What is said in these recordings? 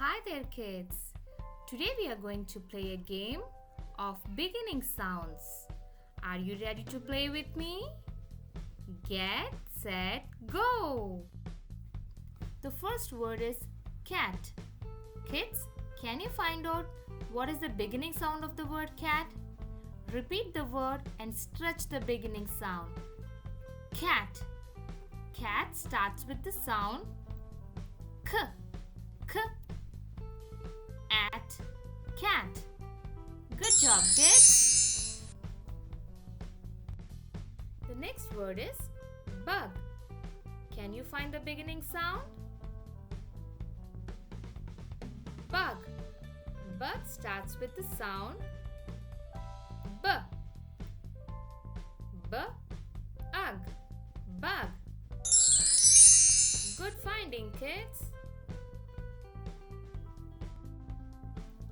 Hi there kids! Today we are going to play a game of beginning sounds. Are you ready to play with me? Get, set, go! The first word is cat. Kids, can you find out what is the beginning sound of the word cat? Repeat the word and stretch the beginning sound. Cat. Cat starts with the sound k. K. At. Cat. Good job, kids. The next word is bug. Can you find the beginning sound? Bug. Bug starts with the sound b. B. Ug. Bug. Good finding, kids.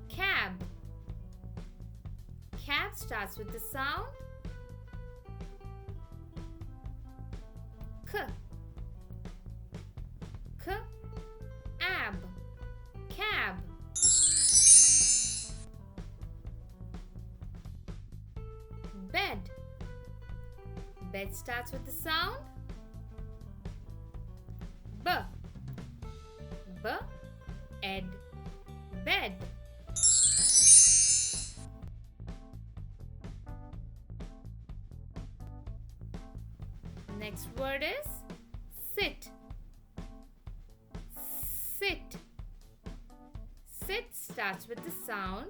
Cab. Cab starts with the sound k. K. Ab. Cab. Bed. Bed starts with the sound b. B. Ed. Bed. Next word is sit. Sit. Sit starts with the sound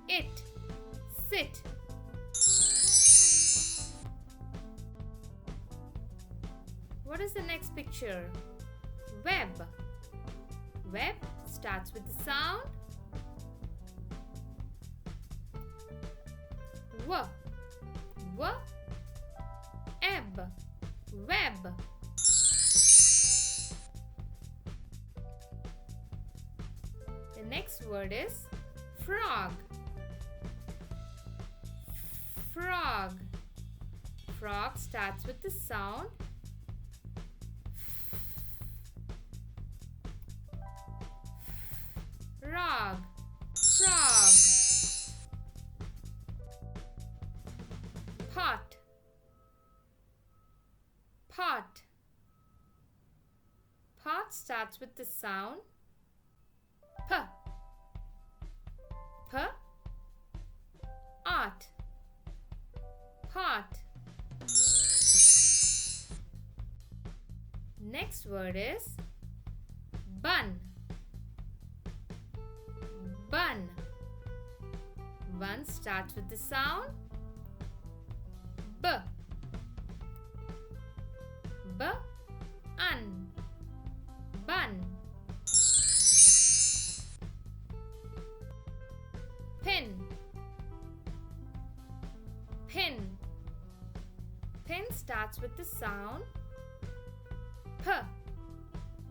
it. Sit. What is the next picture? Web. Web starts with the sound w. W. Eb. Web. The next word is frog. Frog. Frog starts with the sound frog. Frog. Pot. Pot. Pot starts with the sound p. P. Ot. Pot. Next word is bun. Bun. Bun starts with the sound b. B. Un. Bun. Pin. Pin. Pin starts with the sound p.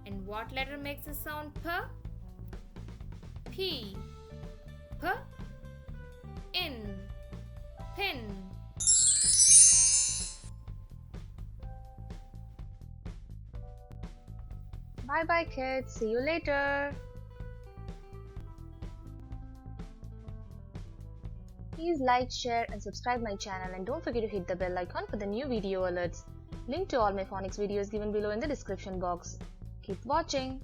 And what letter makes the sound p? P. P. In. Pin. Bye bye kids, see you later. Please like, share and subscribe my channel and don't forget to hit the bell icon for the new video alerts. Link to all my phonics videos given below in the description box. Keep watching.